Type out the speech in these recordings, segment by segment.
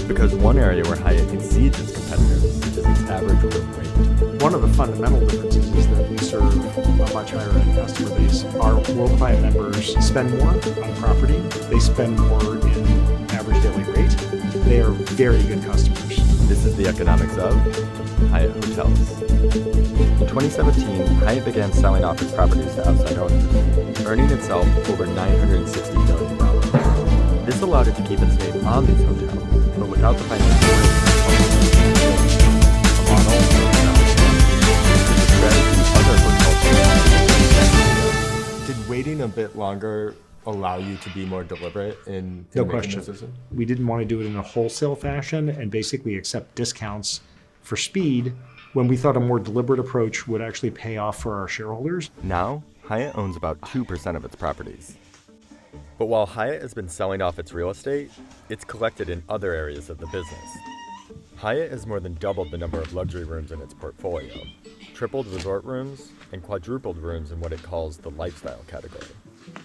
because one area where Hyatt exceeds its competitors is its average room rate. One of the fundamental differences is that we serve a much higher end customer base. Our World Client members spend more on property. They spend more in average daily rate. They are very good customers. This is the economics of Hyatt Hotels. In 2017, Hyatt began selling off its properties to outside owners, earning itself over $960 million. This allowed it to keep its name on these hotels, but without the financial risk Did waiting a bit longer allow you to be more deliberate in No making question. this decision? We didn't want to do it in a wholesale fashion and basically accept discounts for speed when we thought a more deliberate approach would actually pay off for our shareholders. Now, Hyatt owns about 2% of its properties. But while Hyatt has been selling off its real estate, it's collected in other areas of the business. Hyatt has more than doubled the number of luxury rooms in its portfolio, tripled resort rooms, and quadrupled rooms in what it calls the lifestyle category.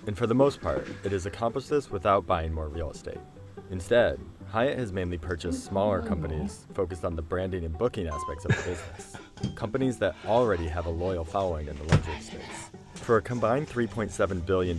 And for the most part, it has accomplished this without buying more real estate. Instead, Hyatt has mainly purchased smaller companies focused on the branding and booking aspects of the business, companies that already have a loyal following in the luxury space. For a combined $3.7 billion,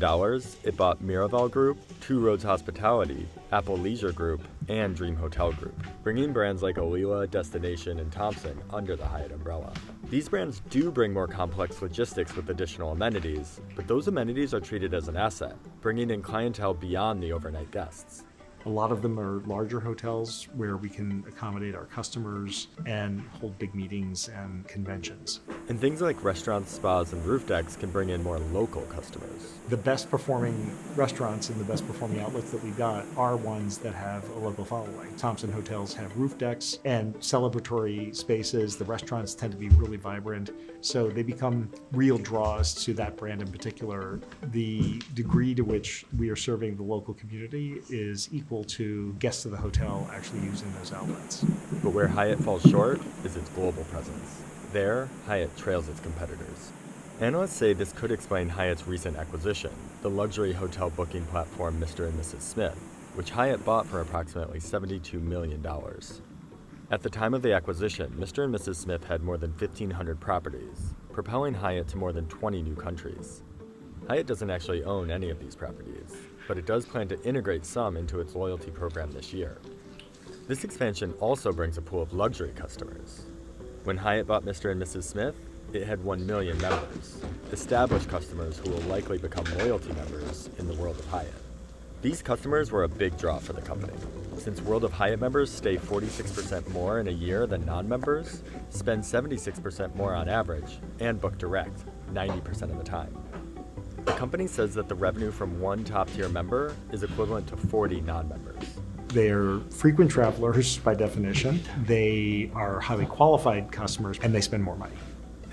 it bought Miraval Group, Two Roads Hospitality, Apple Leisure Group, and Dream Hotel Group, bringing brands like Alila, Destination, and Thompson under the Hyatt umbrella. These brands do bring more complex logistics with additional amenities, but those amenities are treated as an asset, bringing in clientele beyond the overnight guests. A lot of them are larger hotels where we can accommodate our customers and hold big meetings and conventions. And things like restaurants, spas, and roof decks can bring in more local customers. The best performing restaurants and the best performing outlets that we've got are ones that have a local following. Thompson hotels have roof decks and celebratory spaces. The restaurants tend to be really vibrant, so they become real draws to that brand in particular. The degree to which we are serving the local community is equal to guests of the hotel actually using those outlets. But where Hyatt falls short is its global presence. There, Hyatt trails its competitors. Analysts say this could explain Hyatt's recent acquisition, the luxury hotel booking platform Mr. and Mrs. Smith, which Hyatt bought for approximately $72 million. At the time of the acquisition, Mr. and Mrs. Smith had more than 1,500 properties, propelling Hyatt to more than 20 new countries. Hyatt doesn't actually own any of these properties, but it does plan to integrate some into its loyalty program this year. This expansion also brings a pool of luxury customers. When Hyatt bought Mr. and Mrs. Smith, it had 1 million members, established customers who will likely become loyalty members in the World of Hyatt. These customers were a big draw for the company, since World of Hyatt members stay 46% more in a year than non-members, spend 76% more on average, and book direct 90% of the time. The company says that the revenue from one top-tier member is equivalent to 40 non-members. They're frequent travelers by definition. They are highly qualified customers and they spend more money.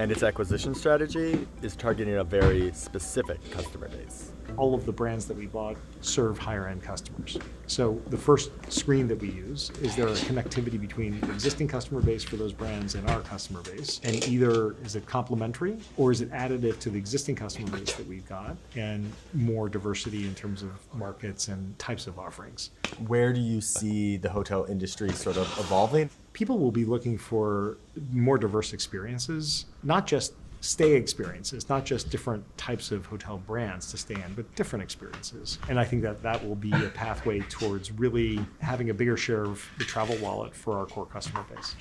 And its acquisition strategy is targeting a very specific customer base. All of the brands that we bought serve higher end customers. So the first screen that we use is there a connectivity between the existing customer base for those brands and our customer base? And either is it complementary or is it additive to the existing customer base that we've got and more diversity in terms of markets and types of offerings? Where do you see the hotel industry sort of evolving? People will be looking for more diverse experiences, not just stay experiences, not just different types of hotel brands to stay in, but different experiences. And I think that that will be a pathway towards really having a bigger share of the travel wallet for our core customer base.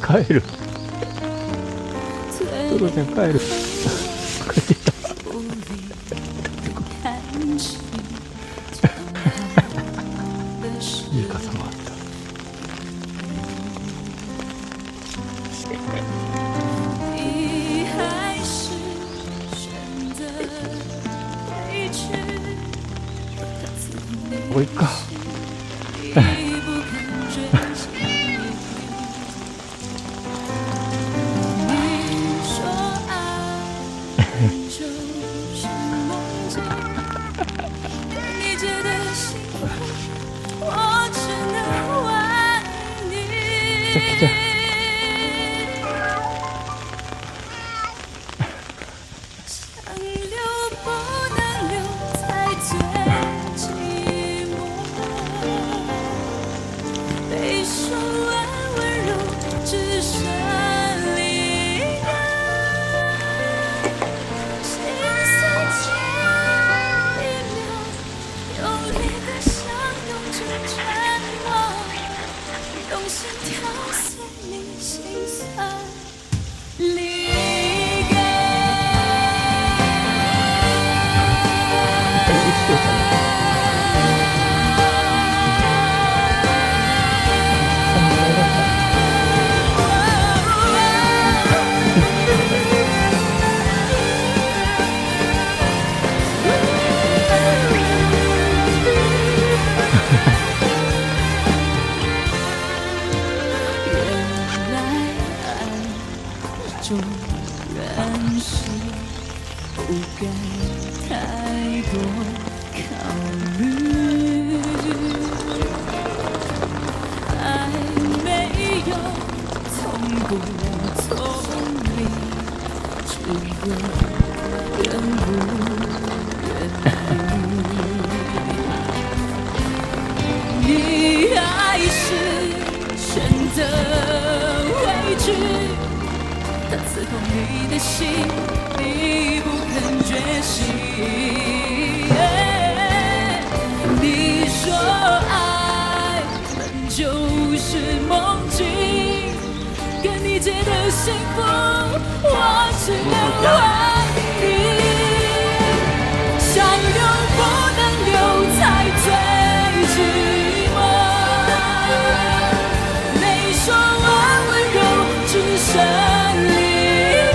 帰る。トロちゃん帰る。いい傘もあった。ここ行くか。来た。纵然是不该太多考虑，爱没有从不从理，只问愿不愿意。你还是选择畏惧，它刺痛你的心，你不肯觉醒。你说爱本就是梦境，跟你借的幸福，我只能还你。想留不能留，才最寂寞。没说完温柔，只剩离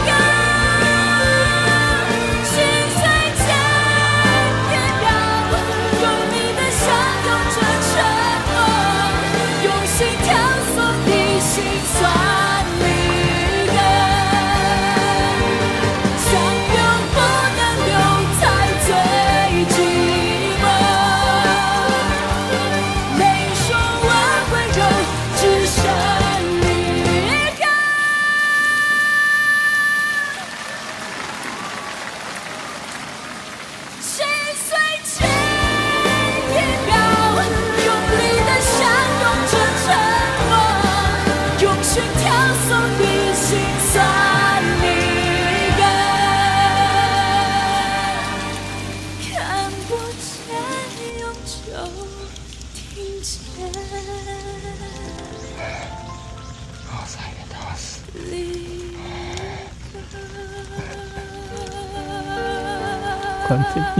开。心碎间变调，用你的笑用着沉默，用心跳送你心酸离歌。想留不能留，才最寂寞。没说完温柔，只剩离开。心碎间变调，用力的相拥着沉默，用心跳送你心酸离歌。看不见，永久听见。离完全に。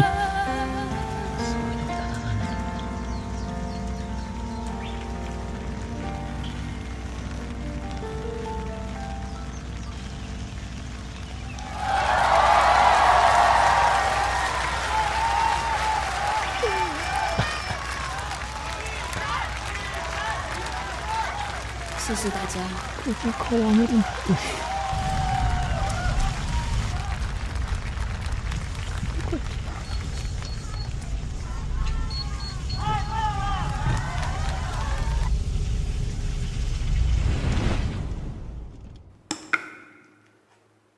谢谢大家。ここから見るって。